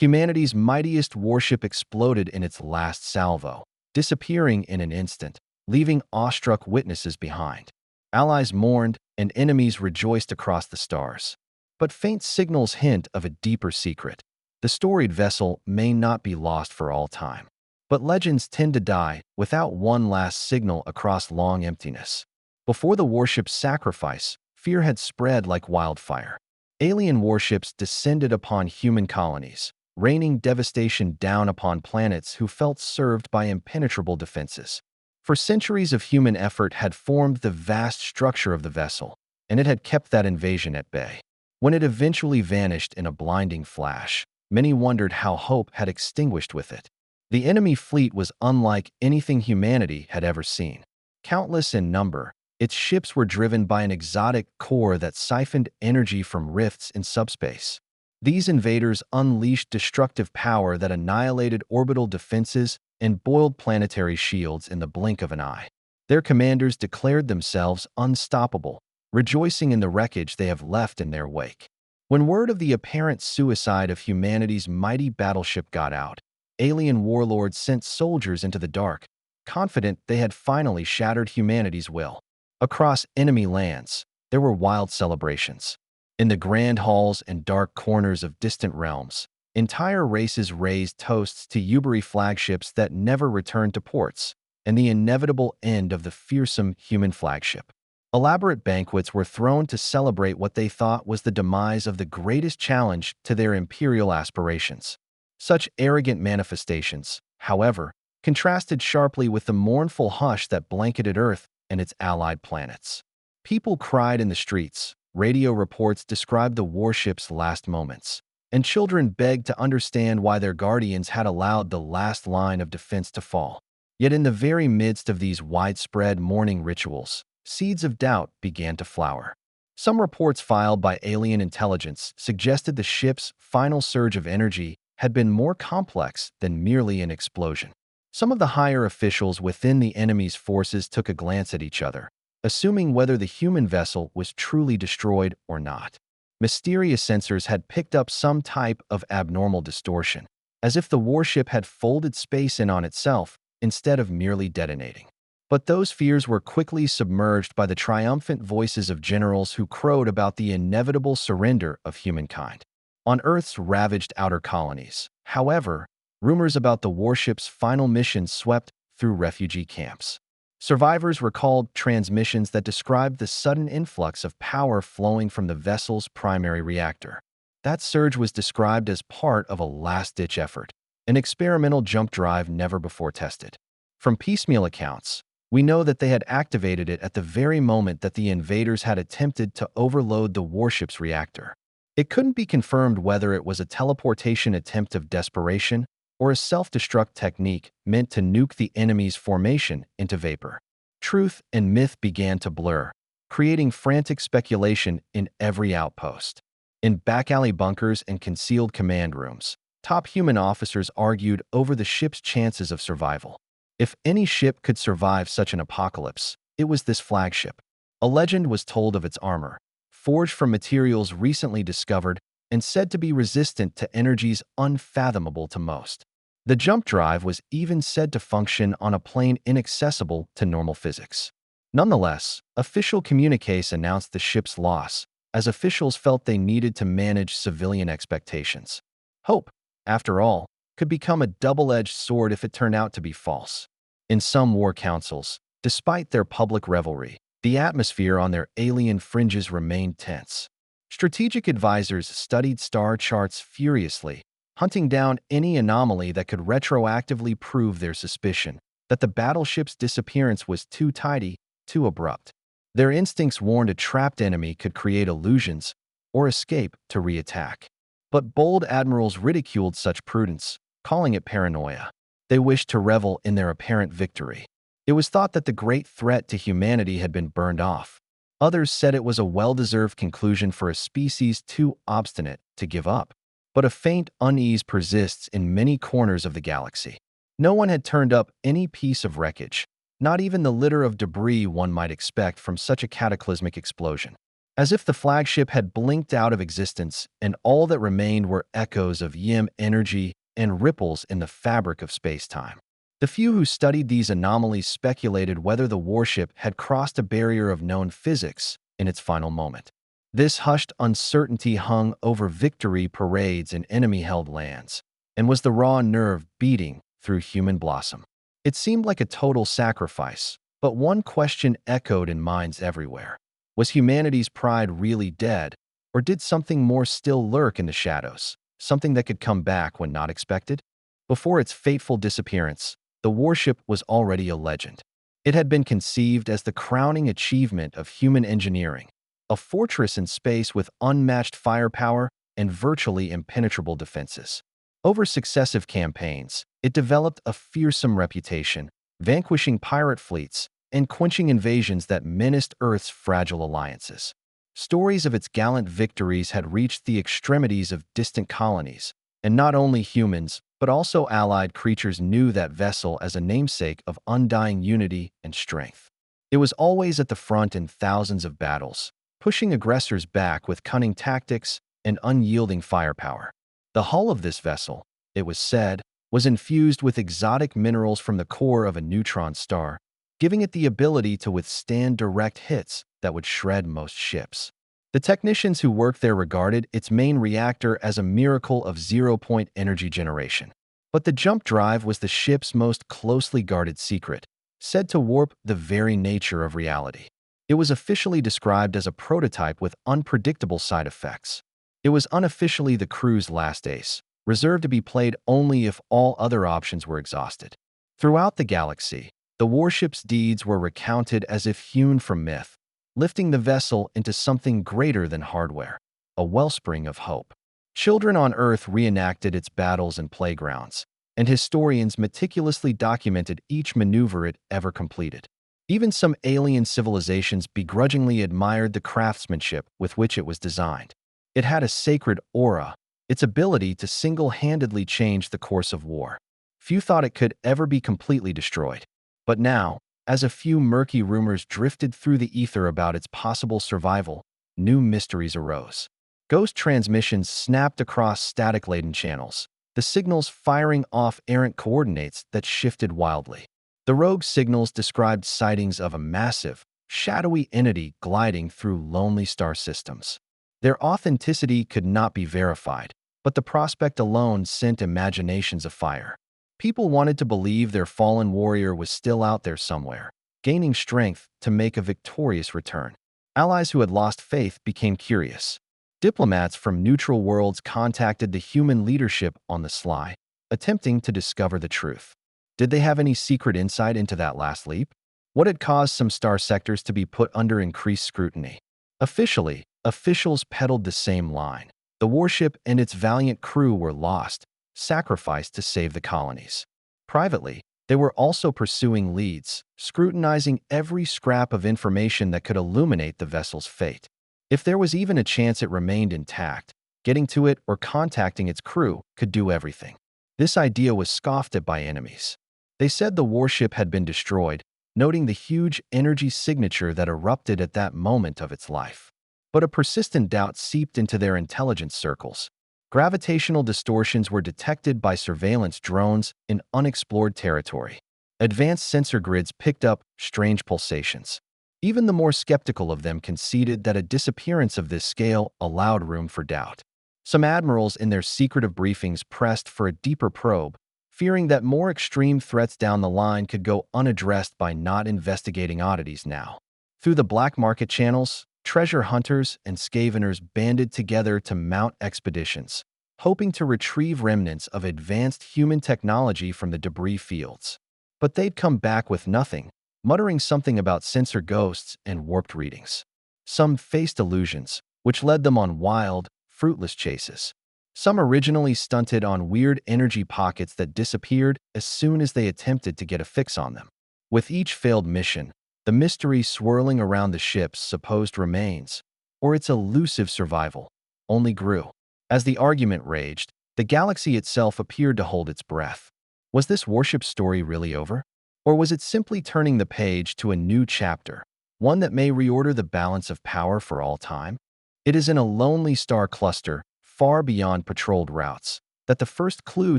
Humanity's mightiest warship exploded in its last salvo, disappearing in an instant, leaving awestruck witnesses behind. Allies mourned, and enemies rejoiced across the stars. But faint signals hint of a deeper secret. The storied vessel may not be lost for all time. But legends tend to die without one last signal across long emptiness. Before the warship's sacrifice, fear had spread like wildfire. Alien warships descended upon human colonies, raining devastation down upon planets who felt served by impenetrable defenses. For centuries of human effort had formed the vast structure of the vessel, and it had kept that invasion at bay. When it eventually vanished in a blinding flash, many wondered how hope had extinguished with it. The enemy fleet was unlike anything humanity had ever seen. Countless in number, its ships were driven by an exotic core that siphoned energy from rifts in subspace. These invaders unleashed destructive power that annihilated orbital defenses and boiled planetary shields in the blink of an eye. Their commanders declared themselves unstoppable, rejoicing in the wreckage they have left in their wake. When word of the apparent suicide of humanity's mighty battleship got out, alien warlords sent soldiers into the dark, confident they had finally shattered humanity's will. Across enemy lands, there were wild celebrations. In the grand halls and dark corners of distant realms, entire races raised toasts to Uberi flagships that never returned to ports, and the inevitable end of the fearsome human flagship. Elaborate banquets were thrown to celebrate what they thought was the demise of the greatest challenge to their imperial aspirations. Such arrogant manifestations, however, contrasted sharply with the mournful hush that blanketed Earth and its allied planets. People cried in the streets, radio reports described the warship's last moments, and children begged to understand why their guardians had allowed the last line of defense to fall. Yet in the very midst of these widespread mourning rituals, seeds of doubt began to flower. Some reports filed by alien intelligence suggested the ship's final surge of energy had been more complex than merely an explosion. Some of the higher officials within the enemy's forces took a glance at each other, assuming whether the human vessel was truly destroyed or not. Mysterious sensors had picked up some type of abnormal distortion, as if the warship had folded space in on itself instead of merely detonating. But those fears were quickly submerged by the triumphant voices of generals who crowed about the inevitable surrender of humankind. On Earth's ravaged outer colonies, however, rumors about the warship's final mission swept through refugee camps. Survivors recalled transmissions that described the sudden influx of power flowing from the vessel's primary reactor. That surge was described as part of a last-ditch effort, an experimental jump drive never before tested. From piecemeal accounts, we know that they had activated it at the very moment that the invaders had attempted to overload the warship's reactor. It couldn't be confirmed whether it was a teleportation attempt of desperation or a self-destruct technique meant to nuke the enemy's formation into vapor. Truth and myth began to blur, creating frantic speculation in every outpost. In back-alley bunkers and concealed command rooms, top human officers argued over the ship's chances of survival. If any ship could survive such an apocalypse, it was this flagship. A legend was told of its armor, forged from materials recently discovered and said to be resistant to energies unfathomable to most. The jump drive was even said to function on a plane inaccessible to normal physics. Nonetheless, official communiques announced the ship's loss, as officials felt they needed to manage civilian expectations. Hope, after all, could become a double-edged sword if it turned out to be false. In some war councils, despite their public revelry, the atmosphere on their alien fringes remained tense. Strategic advisors studied star charts furiously, hunting down any anomaly that could retroactively prove their suspicion that the battleship's disappearance was too tidy, too abrupt. Their instincts warned a trapped enemy could create illusions or escape to re-attack. But bold admirals ridiculed such prudence, calling it paranoia. They wished to revel in their apparent victory. It was thought that the great threat to humanity had been burned off. Others said it was a well-deserved conclusion for a species too obstinate to give up. But a faint unease persists in many corners of the galaxy. No one had turned up any piece of wreckage, not even the litter of debris one might expect from such a cataclysmic explosion. as if the flagship had blinked out of existence and all that remained were echoes of yin energy and ripples in the fabric of space-time. The few who studied these anomalies speculated whether the warship had crossed a barrier of known physics in its final moment. This hushed uncertainty hung over victory parades in enemy-held lands and was the raw nerve beating through human blossom. It seemed like a total sacrifice, but one question echoed in minds everywhere. Was humanity's pride really dead, or did something more still lurk in the shadows, something that could come back when not expected? Before its fateful disappearance, the warship was already a legend. It had been conceived as the crowning achievement of human engineering, a fortress in space with unmatched firepower and virtually impenetrable defenses. Over successive campaigns, it developed a fearsome reputation, vanquishing pirate fleets and quenching invasions that menaced Earth's fragile alliances. Stories of its gallant victories had reached the extremities of distant colonies, and not only humans, but also allied creatures knew that vessel as a namesake of undying unity and strength. It was always at the front in thousands of battles, pushing aggressors back with cunning tactics and unyielding firepower. The hull of this vessel, it was said, was infused with exotic minerals from the core of a neutron star, giving it the ability to withstand direct hits that would shred most ships. The technicians who worked there regarded its main reactor as a miracle of zero-point energy generation. But the jump drive was the ship's most closely guarded secret, said to warp the very nature of reality. It was officially described as a prototype with unpredictable side effects. It was unofficially the crew's last ace, reserved to be played only if all other options were exhausted. Throughout the galaxy, the warship's deeds were recounted as if hewn from myth, lifting the vessel into something greater than hardware, a wellspring of hope. Children on Earth reenacted its battles and playgrounds, and historians meticulously documented each maneuver it ever completed. Even some alien civilizations begrudgingly admired the craftsmanship with which it was designed. It had a sacred aura, its ability to single-handedly change the course of war. Few thought it could ever be completely destroyed. But now, as a few murky rumors drifted through the ether about its possible survival, new mysteries arose. Ghost transmissions snapped across static-laden channels, the signals firing off errant coordinates that shifted wildly. The rogue signals described sightings of a massive, shadowy entity gliding through lonely star systems. Their authenticity could not be verified, but the prospect alone sent imaginations afire. People wanted to believe their fallen warrior was still out there somewhere, gaining strength to make a victorious return. Allies who had lost faith became curious. Diplomats from neutral worlds contacted the human leadership on the sly, attempting to discover the truth. Did they have any secret insight into that last leap? What had caused some star sectors to be put under increased scrutiny? Officially, officials peddled the same line. The warship and its valiant crew were lost, sacrificed to save the colonies. Privately, they were also pursuing leads, scrutinizing every scrap of information that could illuminate the vessel's fate. If there was even a chance it remained intact, getting to it or contacting its crew could do everything. This idea was scoffed at by enemies. They said the warship had been destroyed, noting the huge energy signature that erupted at that moment of its life. But a persistent doubt seeped into their intelligence circles. Gravitational distortions were detected by surveillance drones in unexplored territory. Advanced sensor grids picked up strange pulsations. Even the more skeptical of them conceded that a disappearance of this scale allowed room for doubt. Some admirals in their secretive briefings pressed for a deeper probe, fearing that more extreme threats down the line could go unaddressed by not investigating oddities now. Through the black market channels, treasure hunters and scaveners banded together to mount expeditions, hoping to retrieve remnants of advanced human technology from the debris fields. But they'd come back with nothing, muttering something about sensor ghosts and warped readings. Some faced illusions, which led them on wild, fruitless chases. Some originally stunted on weird energy pockets that disappeared as soon as they attempted to get a fix on them. With each failed mission, the mystery swirling around the ship's supposed remains, or its elusive survival, only grew. As the argument raged, the galaxy itself appeared to hold its breath. Was this warship story really over? Or was it simply turning the page to a new chapter, one that may reorder the balance of power for all time? It is in a lonely star cluster, far beyond patrolled routes, that the first clue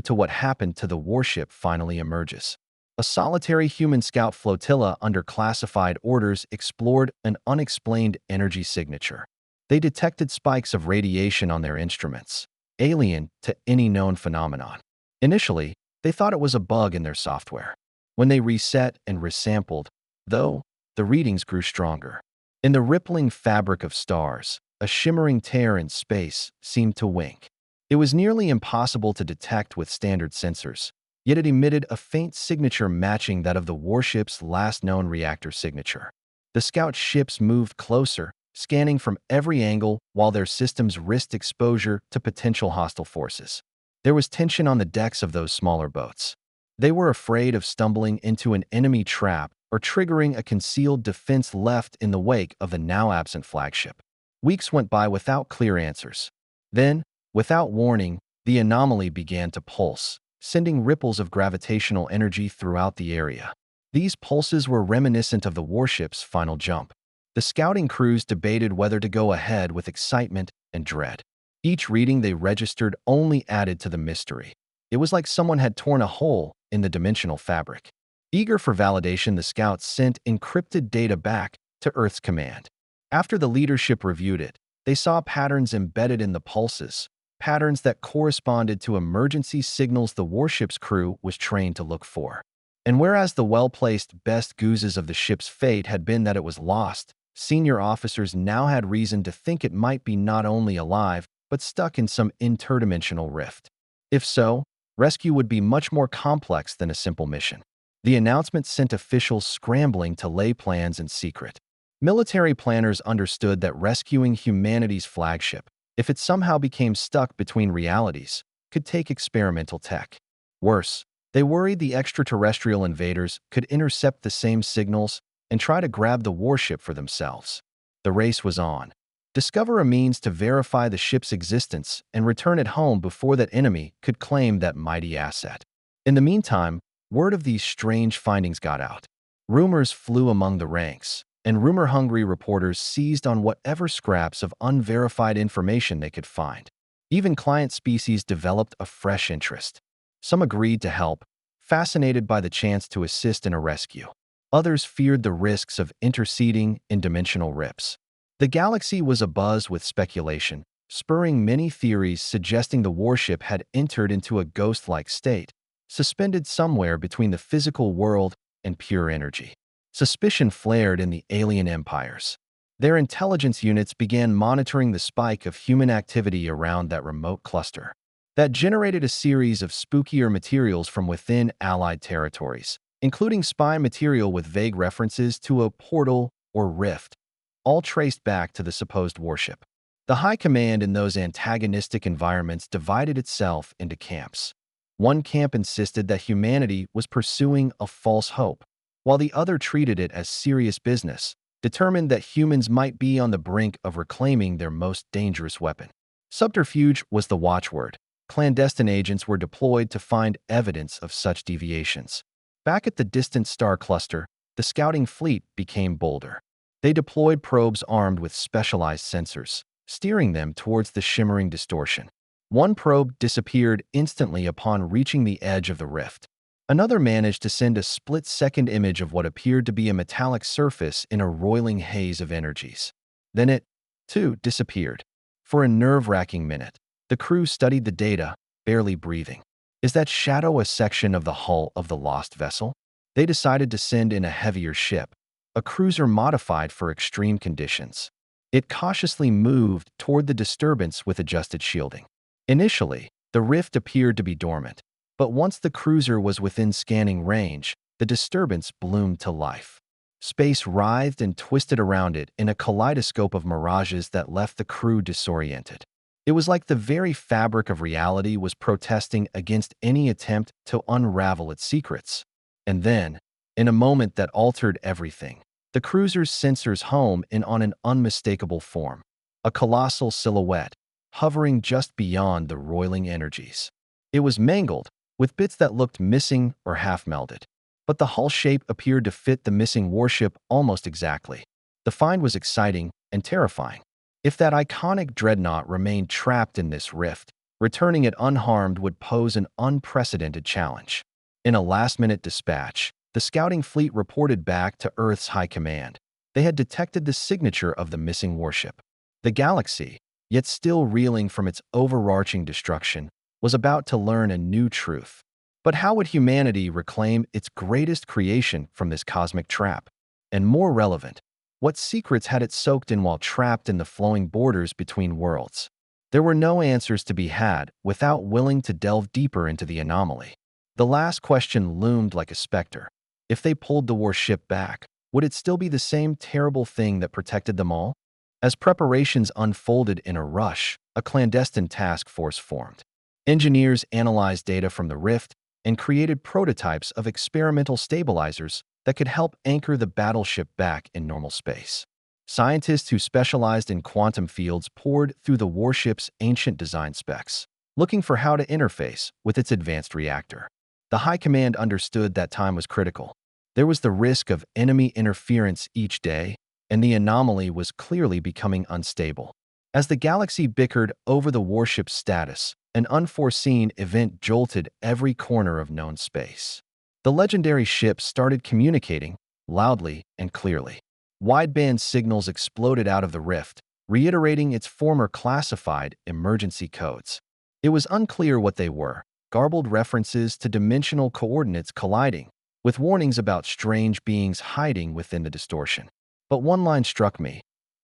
to what happened to the warship finally emerges. A solitary human scout flotilla under classified orders explored an unexplained energy signature. They detected spikes of radiation on their instruments, alien to any known phenomenon. Initially, they thought it was a bug in their software. When they reset and resampled, though, the readings grew stronger. In the rippling fabric of stars, a shimmering tear in space seemed to wink. It was nearly impossible to detect with standard sensors, yet it emitted a faint signature matching that of the warship's last known reactor signature. The scout ships moved closer, scanning from every angle while their systems risked exposure to potential hostile forces. There was tension on the decks of those smaller boats. They were afraid of stumbling into an enemy trap or triggering a concealed defense left in the wake of the now-absent flagship. Weeks went by without clear answers. Then, without warning, the anomaly began to pulse, sending ripples of gravitational energy throughout the area. These pulses were reminiscent of the warship's final jump. The scouting crews debated whether to go ahead with excitement and dread. Each reading they registered only added to the mystery. It was like someone had torn a hole in the dimensional fabric. Eager for validation, the scouts sent encrypted data back to Earth's command. After the leadership reviewed it, they saw patterns embedded in the pulses, patterns that corresponded to emergency signals the warship's crew was trained to look for. And whereas the well-placed best guesses of the ship's fate had been that it was lost, senior officers now had reason to think it might be not only alive, but stuck in some interdimensional rift. If so, rescue would be much more complex than a simple mission. The announcement sent officials scrambling to lay plans in secret. Military planners understood that rescuing humanity's flagship, if it somehow became stuck between realities, could take experimental tech. Worse, they worried the extraterrestrial invaders could intercept the same signals and try to grab the warship for themselves. The race was on. Discover a means to verify the ship's existence and return it home before that enemy could claim that mighty asset. In the meantime, word of these strange findings got out. Rumors flew among the ranks, and rumor-hungry reporters seized on whatever scraps of unverified information they could find. Even client species developed a fresh interest. Some agreed to help, fascinated by the chance to assist in a rescue. Others feared the risks of interceding in dimensional rips. The galaxy was abuzz with speculation, spurring many theories suggesting the warship had entered into a ghost-like state, suspended somewhere between the physical world and pure energy. Suspicion flared in the alien empires. Their intelligence units began monitoring the spike of human activity around that remote cluster. That generated a series of spookier materials from within allied territories, including spy material with vague references to a portal or rift, all traced back to the supposed warship. The high command in those antagonistic environments divided itself into camps. One camp insisted that humanity was pursuing a false hope, while the other treated it as serious business, determined that humans might be on the brink of reclaiming their most dangerous weapon. Subterfuge was the watchword. Clandestine agents were deployed to find evidence of such deviations. Back at the distant star cluster, the scouting fleet became bolder. They deployed probes armed with specialized sensors, steering them towards the shimmering distortion. One probe disappeared instantly upon reaching the edge of the rift. Another managed to send a split-second image of what appeared to be a metallic surface in a roiling haze of energies. Then it, too, disappeared. For a nerve-wracking minute, the crew studied the data, barely breathing. Is that shadow a section of the hull of the lost vessel? They decided to send in a heavier ship, a cruiser modified for extreme conditions. It cautiously moved toward the disturbance with adjusted shielding. Initially, the rift appeared to be dormant, but once the cruiser was within scanning range, the disturbance bloomed to life. Space writhed and twisted around it in a kaleidoscope of mirages that left the crew disoriented. It was like the very fabric of reality was protesting against any attempt to unravel its secrets. And then, in a moment that altered everything, the cruiser's sensors homed in on an unmistakable form, a colossal silhouette, hovering just beyond the roiling energies. It was mangled, with bits that looked missing or half-melded. But the hull shape appeared to fit the missing warship almost exactly. The find was exciting and terrifying. If that iconic dreadnought remained trapped in this rift, returning it unharmed would pose an unprecedented challenge. In a last-minute dispatch, the scouting fleet reported back to Earth's High Command. They had detected the signature of the missing warship. The galaxy, yet still reeling from its overarching destruction, was about to learn a new truth. But how would humanity reclaim its greatest creation from this cosmic trap? And more relevant, what secrets had it soaked in while trapped in the flowing borders between worlds? There were no answers to be had without willing to delve deeper into the anomaly. The last question loomed like a specter. If they pulled the warship back, would it still be the same terrible thing that protected them all? As preparations unfolded in a rush, a clandestine task force formed. Engineers analyzed data from the rift and created prototypes of experimental stabilizers that could help anchor the battleship back in normal space. Scientists who specialized in quantum fields poured through the warship's ancient design specs, looking for how to interface with its advanced reactor. The High Command understood that time was critical. There was the risk of enemy interference each day, and the anomaly was clearly becoming unstable. As the galaxy bickered over the warship's status, an unforeseen event jolted every corner of known space. The legendary ship started communicating loudly and clearly. Wideband signals exploded out of the rift, reiterating its former classified emergency codes. It was unclear what they were, garbled references to dimensional coordinates colliding, with warnings about strange beings hiding within the distortion. But one line struck me: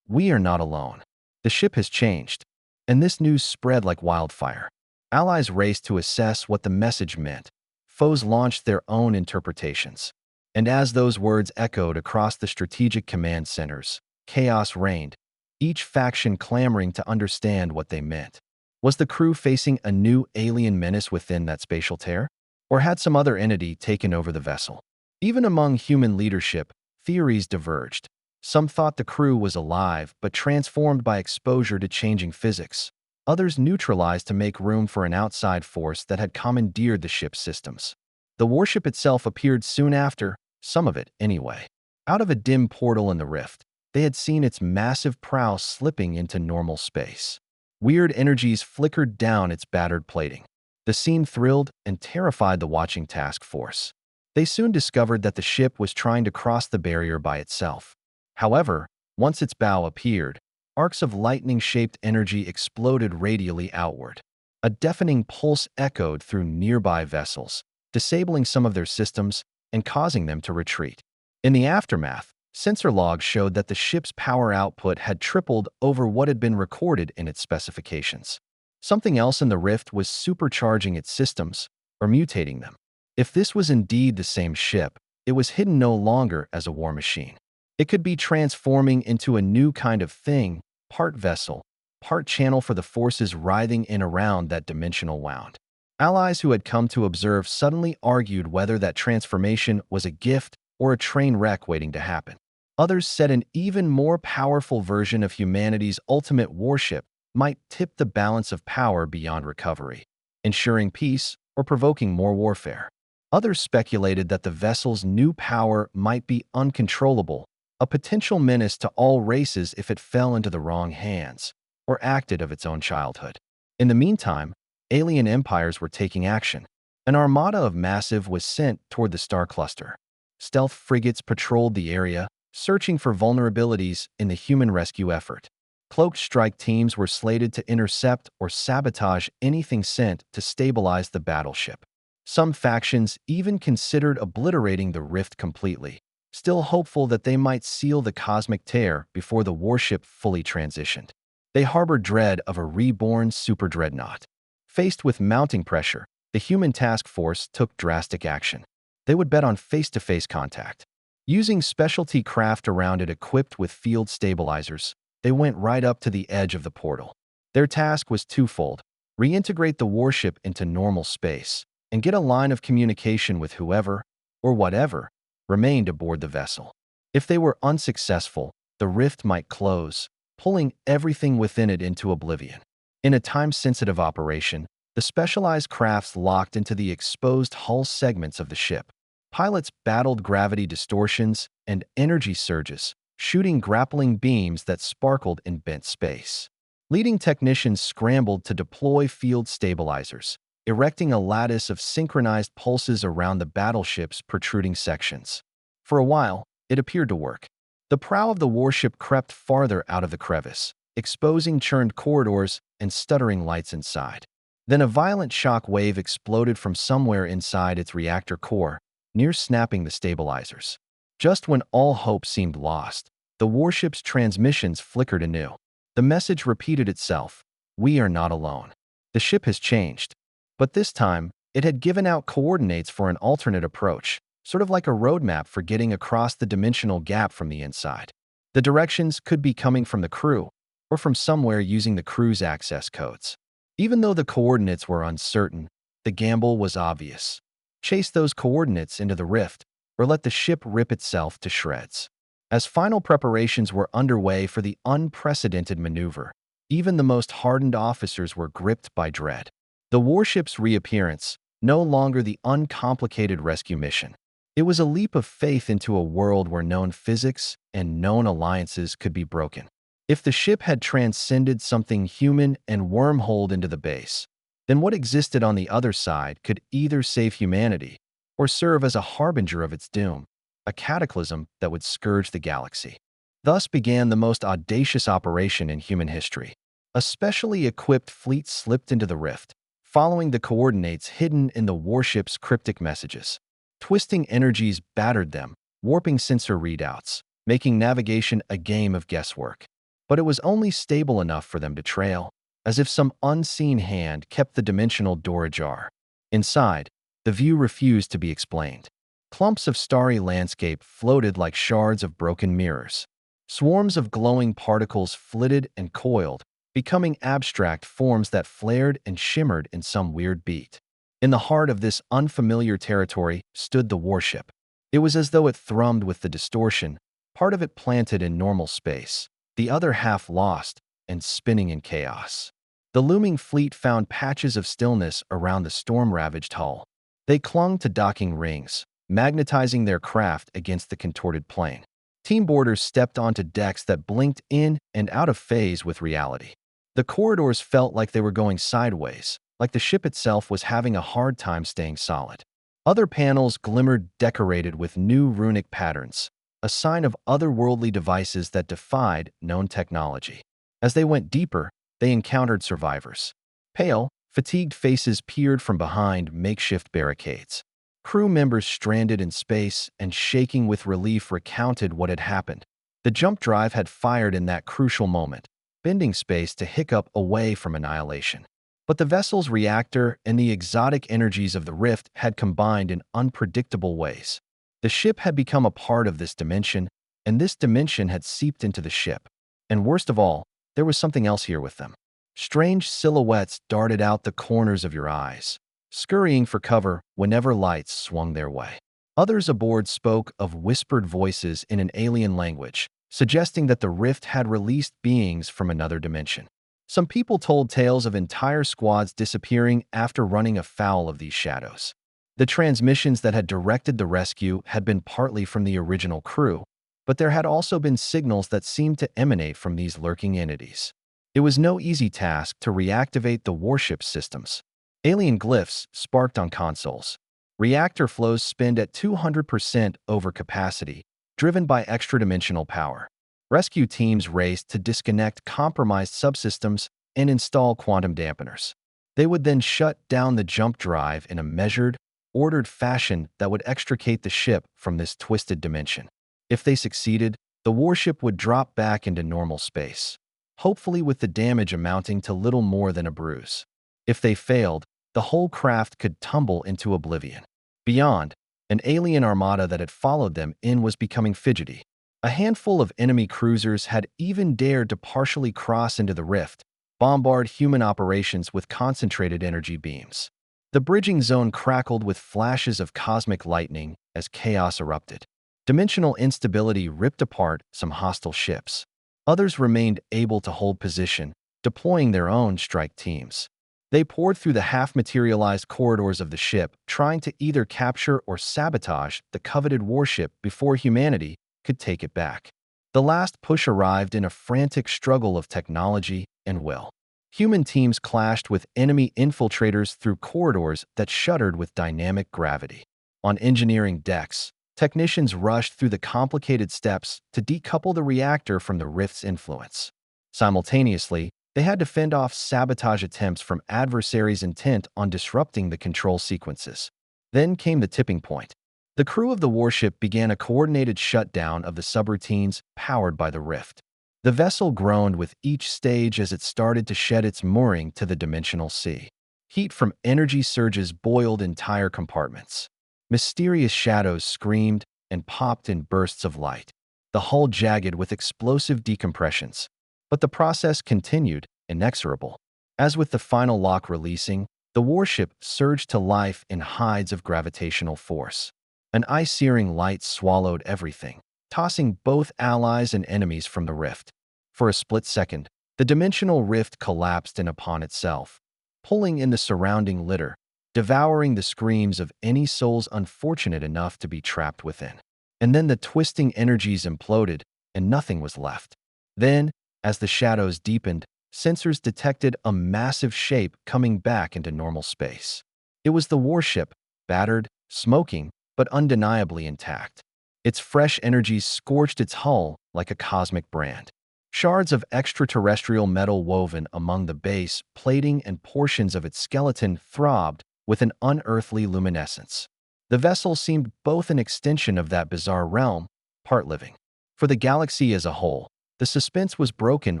"We are not alone. The ship has changed." And this news spread like wildfire. Allies raced to assess what the message meant. Foes launched their own interpretations. And as those words echoed across the strategic command centers, chaos reigned, each faction clamoring to understand what they meant. Was the crew facing a new alien menace within that spatial tear? Or had some other entity taken over the vessel? Even among human leadership, theories diverged. Some thought the crew was alive but transformed by exposure to changing physics. Others neutralized to make room for an outside force that had commandeered the ship's systems. The warship itself appeared soon after, some of it anyway. Out of a dim portal in the rift, they had seen its massive prow slipping into normal space. Weird energies flickered down its battered plating. The scene thrilled and terrified the watching task force. They soon discovered that the ship was trying to cross the barrier by itself. However, once its bow appeared, arcs of lightning-shaped energy exploded radially outward. A deafening pulse echoed through nearby vessels, disabling some of their systems and causing them to retreat. In the aftermath, sensor logs showed that the ship's power output had tripled over what had been recorded in its specifications. Something else in the rift was supercharging its systems, or mutating them. If this was indeed the same ship, it was hidden no longer as a war machine. It could be transforming into a new kind of thing, part vessel, part channel for the forces writhing in around that dimensional wound. Allies who had come to observe suddenly argued whether that transformation was a gift or a train wreck waiting to happen. Others said an even more powerful version of humanity's ultimate warship might tip the balance of power beyond recovery, ensuring peace or provoking more warfare. Others speculated that the vessel's new power might be uncontrollable, a potential menace to all races if it fell into the wrong hands or acted of its own childhood. In the meantime, alien empires were taking action. An armada of Massive was sent toward the star cluster. Stealth frigates patrolled the area, searching for vulnerabilities in the human rescue effort. Cloaked strike teams were slated to intercept or sabotage anything sent to stabilize the battleship. Some factions even considered obliterating the rift completely, still hopeful that they might seal the cosmic tear before the warship fully transitioned. They harbored dread of a reborn superdreadnought. Faced with mounting pressure, the human task force took drastic action. They would bet on face-to-face contact. Using specialty craft around it equipped with field stabilizers, they went right up to the edge of the portal. Their task was twofold: reintegrate the warship into normal space and get a line of communication with whoever, or whatever, remained aboard the vessel. If they were unsuccessful, the rift might close, pulling everything within it into oblivion. In a time-sensitive operation, the specialized crafts locked into the exposed hull segments of the ship. Pilots battled gravity distortions and energy surges, shooting grappling beams that sparkled in bent space. Leading technicians scrambled to deploy field stabilizers, erecting a lattice of synchronized pulses around the battleship's protruding sections. For a while, it appeared to work. The prow of the warship crept farther out of the crevice, exposing churned corridors and stuttering lights inside. Then a violent shock wave exploded from somewhere inside its reactor core, near snapping the stabilizers. Just when all hope seemed lost, the warship's transmissions flickered anew. The message repeated itself: "We are not alone." The ship has changed. But this time, it had given out coordinates for an alternate approach, sort of like a roadmap for getting across the dimensional gap from the inside. The directions could be coming from the crew, or from somewhere using the crew's access codes. Even though the coordinates were uncertain, the gamble was obvious. Chase those coordinates into the rift, or let the ship rip itself to shreds. As final preparations were underway for the unprecedented maneuver, even the most hardened officers were gripped by dread. The warship's reappearance, no longer the uncomplicated rescue mission. It was a leap of faith into a world where known physics and known alliances could be broken. If the ship had transcended something human and wormholed into the base, then what existed on the other side could either save humanity or serve as a harbinger of its doom, a cataclysm that would scourge the galaxy. Thus began the most audacious operation in human history. A specially equipped fleet slipped into the rift, following the coordinates hidden in the warship's cryptic messages. Twisting energies battered them, warping sensor readouts, making navigation a game of guesswork. But it was only stable enough for them to trail, as if some unseen hand kept the dimensional door ajar. Inside, the view refused to be explained. Clumps of starry landscape floated like shards of broken mirrors. Swarms of glowing particles flitted and coiled, becoming abstract forms that flared and shimmered in some weird beat. In the heart of this unfamiliar territory stood the warship. It was as though it thrummed with the distortion, part of it planted in normal space, the other half lost and spinning in chaos. The looming fleet found patches of stillness around the storm-ravaged hull. They clung to docking rings, magnetizing their craft against the contorted plane. Team boarders stepped onto decks that blinked in and out of phase with reality. The corridors felt like they were going sideways, like the ship itself was having a hard time staying solid. Other panels glimmered decorated with new runic patterns, a sign of otherworldly devices that defied known technology. As they went deeper, they encountered survivors. Pale, fatigued faces peered from behind makeshift barricades. Crew members stranded in space and shaking with relief recounted what had happened. The jump drive had fired in that crucial moment, bending space to hiccup away from annihilation. But the vessel's reactor and the exotic energies of the rift had combined in unpredictable ways. The ship had become a part of this dimension, and this dimension had seeped into the ship. And worst of all, there was something else here with them. Strange silhouettes darted out the corners of your eyes, scurrying for cover whenever lights swung their way. Others aboard spoke of whispered voices in an alien language, suggesting that the rift had released beings from another dimension. Some people told tales of entire squads disappearing after running afoul of these shadows. The transmissions that had directed the rescue had been partly from the original crew, but there had also been signals that seemed to emanate from these lurking entities. It was no easy task to reactivate the warship systems. Alien glyphs sparked on consoles. Reactor flows spinned at 200% over capacity, driven by extra-dimensional power. Rescue teams raced to disconnect compromised subsystems and install quantum dampeners. They would then shut down the jump drive in a measured, ordered fashion that would extricate the ship from this twisted dimension. If they succeeded, the warship would drop back into normal space, hopefully with the damage amounting to little more than a bruise. If they failed, the whole craft could tumble into oblivion. Beyond, an alien armada that had followed them in was becoming fidgety. A handful of enemy cruisers had even dared to partially cross into the rift, bombard human operations with concentrated energy beams. The bridging zone crackled with flashes of cosmic lightning as chaos erupted. Dimensional instability ripped apart some hostile ships. Others remained able to hold position, deploying their own strike teams. They poured through the half-materialized corridors of the ship, trying to either capture or sabotage the coveted warship before humanity could take it back. The last push arrived in a frantic struggle of technology and will. Human teams clashed with enemy infiltrators through corridors that shuddered with dynamic gravity. On engineering decks, technicians rushed through the complicated steps to decouple the reactor from the rift's influence. Simultaneously, they had to fend off sabotage attempts from adversaries intent on disrupting the control sequences. Then came the tipping point. The crew of the warship began a coordinated shutdown of the subroutines powered by the rift. The vessel groaned with each stage as it started to shed its mooring to the dimensional sea. Heat from energy surges boiled entire compartments. Mysterious shadows screamed and popped in bursts of light, the hull jagged with explosive decompressions. But the process continued, inexorable. As with the final lock releasing, the warship surged to life in hides of gravitational force. An ice-searing light swallowed everything, tossing both allies and enemies from the rift. For a split second, the dimensional rift collapsed in upon itself, pulling in the surrounding litter, devouring the screams of any souls unfortunate enough to be trapped within. And then the twisting energies imploded, and nothing was left. Then, as the shadows deepened, sensors detected a massive shape coming back into normal space. It was the warship, battered, smoking, but undeniably intact. Its fresh energies scorched its hull like a cosmic brand. Shards of extraterrestrial metal woven among the base, plating, and portions of its skeleton throbbed with an unearthly luminescence. The vessel seemed both an extension of that bizarre realm, part living. For the galaxy as a whole, the suspense was broken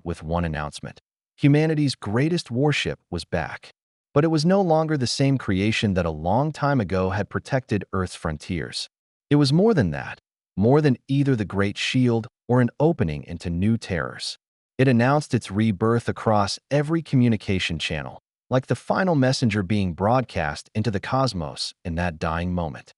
with one announcement. Humanity's greatest warship was back. But it was no longer the same creation that a long time ago had protected Earth's frontiers. It was more than that, more than either the Great Shield or an opening into new terrors. It announced its rebirth across every communication channel, like the final messenger being broadcast into the cosmos in that dying moment.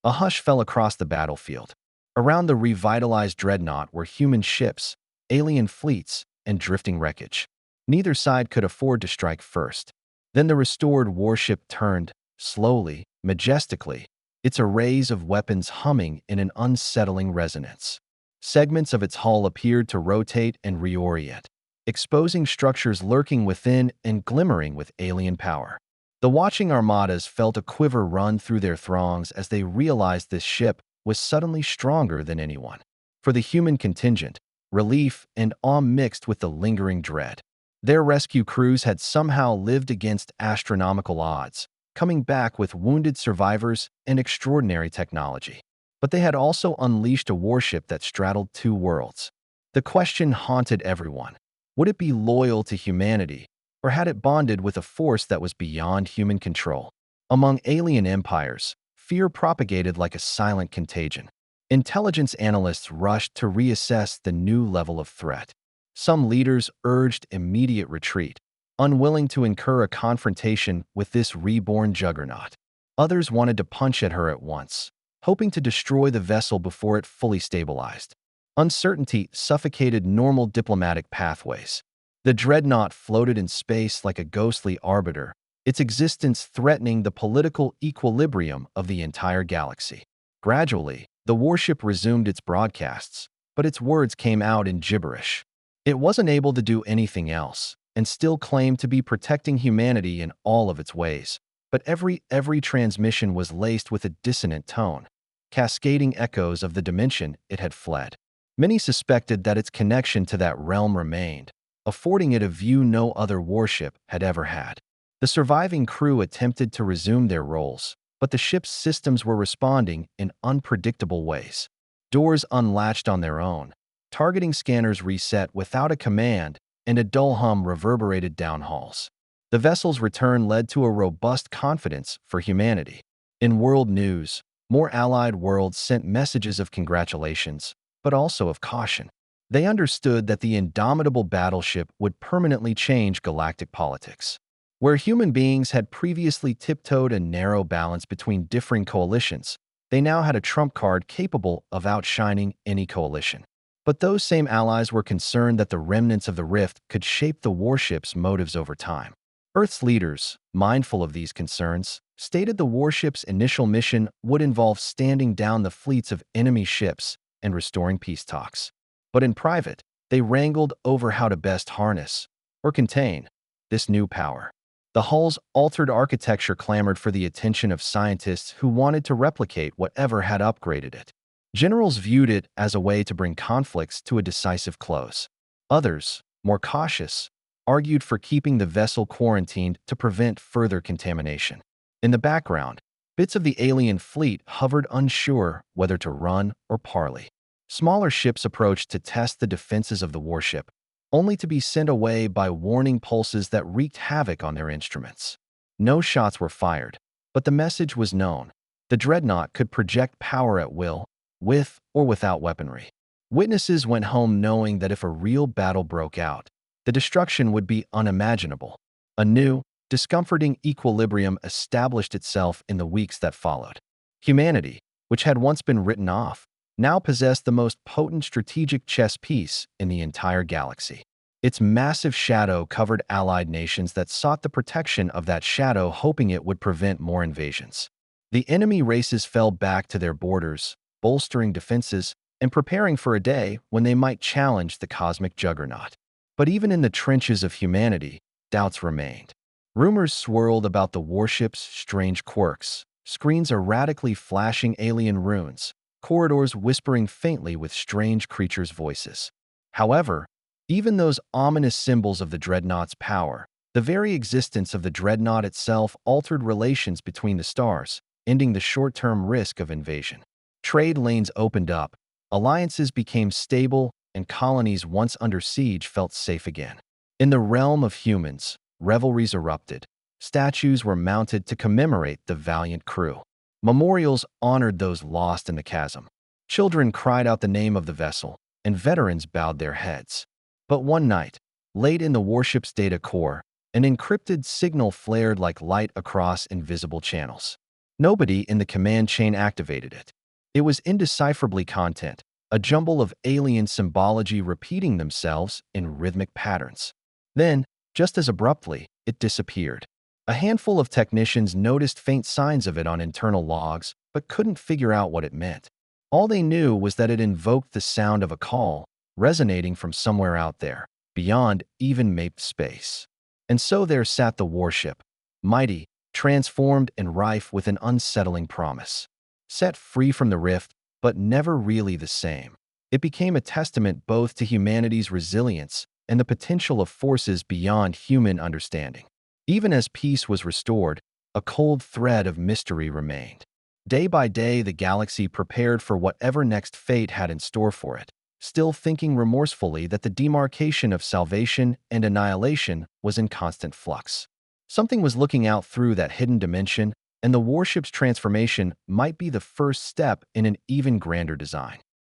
A hush fell across the battlefield. Around the revitalized dreadnought were human ships, alien fleets, and drifting wreckage. Neither side could afford to strike first. Then the restored warship turned, slowly, majestically, its arrays of weapons humming in an unsettling resonance. Segments of its hull appeared to rotate and reorient, exposing structures lurking within and glimmering with alien power. The watching armadas felt a quiver run through their throngs as they realized this ship was suddenly stronger than anyone. For the human contingent, relief and awe mixed with the lingering dread. Their rescue crews had somehow lived against astronomical odds, coming back with wounded survivors and extraordinary technology. But they had also unleashed a warship that straddled two worlds. The question haunted everyone. Would it be loyal to humanity, or had it bonded with a force that was beyond human control? Among alien empires, fear propagated like a silent contagion. Intelligence analysts rushed to reassess the new level of threat. Some leaders urged immediate retreat, unwilling to incur a confrontation with this reborn juggernaut. Others wanted to punch at her at once, hoping to destroy the vessel before it fully stabilized. Uncertainty suffocated normal diplomatic pathways. The dreadnought floated in space like a ghostly arbiter, its existence threatening the political equilibrium of the entire galaxy. Gradually, the warship resumed its broadcasts, but its words came out in gibberish. It wasn't able to do anything else, and still claimed to be protecting humanity in all of its ways. But every transmission was laced with a dissonant tone, cascading echoes of the dimension it had fled. Many suspected that its connection to that realm remained, affording it a view no other warship had ever had. The surviving crew attempted to resume their roles, but the ship's systems were responding in unpredictable ways. Doors unlatched on their own, targeting scanners reset without a command, and a dull hum reverberated down halls. The vessel's return led to a robust confidence for humanity. In world news, more allied worlds sent messages of congratulations, but also of caution. They understood that the indomitable battleship would permanently change galactic politics. Where human beings had previously tiptoed a narrow balance between differing coalitions, they now had a trump card capable of outshining any coalition. But those same allies were concerned that the remnants of the rift could shape the warship's motives over time. Earth's leaders, mindful of these concerns, stated the warship's initial mission would involve standing down the fleets of enemy ships and restoring peace talks. But in private, they wrangled over how to best harness, or contain, this new power. The hull's altered architecture clamored for the attention of scientists who wanted to replicate whatever had upgraded it. Generals viewed it as a way to bring conflicts to a decisive close. Others, more cautious, argued for keeping the vessel quarantined to prevent further contamination. In the background, bits of the alien fleet hovered unsure whether to run or parley. Smaller ships approached to test the defenses of the warship, only to be sent away by warning pulses that wreaked havoc on their instruments. No shots were fired, but the message was known. The dreadnought could project power at will, with or without weaponry. Witnesses went home knowing that if a real battle broke out, the destruction would be unimaginable. A new, discomforting equilibrium established itself in the weeks that followed. Humanity, which had once been written off, now possessed the most potent strategic chess piece in the entire galaxy. Its massive shadow covered allied nations that sought the protection of that shadow, hoping it would prevent more invasions. The enemy races fell back to their borders, bolstering defenses and preparing for a day when they might challenge the cosmic juggernaut. But even in the trenches of humanity, doubts remained. Rumors swirled about the warship's strange quirks, screens erratically flashing alien runes, corridors whispering faintly with strange creatures' voices. However, even those ominous symbols of the dreadnought's power, the very existence of the dreadnought itself altered relations between the stars, ending the short-term risk of invasion. Trade lanes opened up, alliances became stable, and colonies once under siege felt safe again. In the realm of humans, revelries erupted. Statues were mounted to commemorate the valiant crew. Memorials honored those lost in the chasm. Children cried out the name of the vessel, and veterans bowed their heads. But one night, late in the warship's data core, an encrypted signal flared like light across invisible channels. Nobody in the command chain activated it. It was indecipherably content, a jumble of alien symbology repeating themselves in rhythmic patterns. Then, just as abruptly, it disappeared. A handful of technicians noticed faint signs of it on internal logs, but couldn't figure out what it meant. All they knew was that it invoked the sound of a call, resonating from somewhere out there, beyond even maped space. And so there sat the warship, mighty, transformed and rife with an unsettling promise. Set free from the rift, but never really the same. It became a testament both to humanity's resilience and the potential of forces beyond human understanding. Even as peace was restored, a cold thread of mystery remained. Day by day, the galaxy prepared for whatever next fate had in store for it, still thinking remorsefully that the demarcation of salvation and annihilation was in constant flux. Something was looking out through that hidden dimension, and the warship's transformation might be the first step in an even grander design.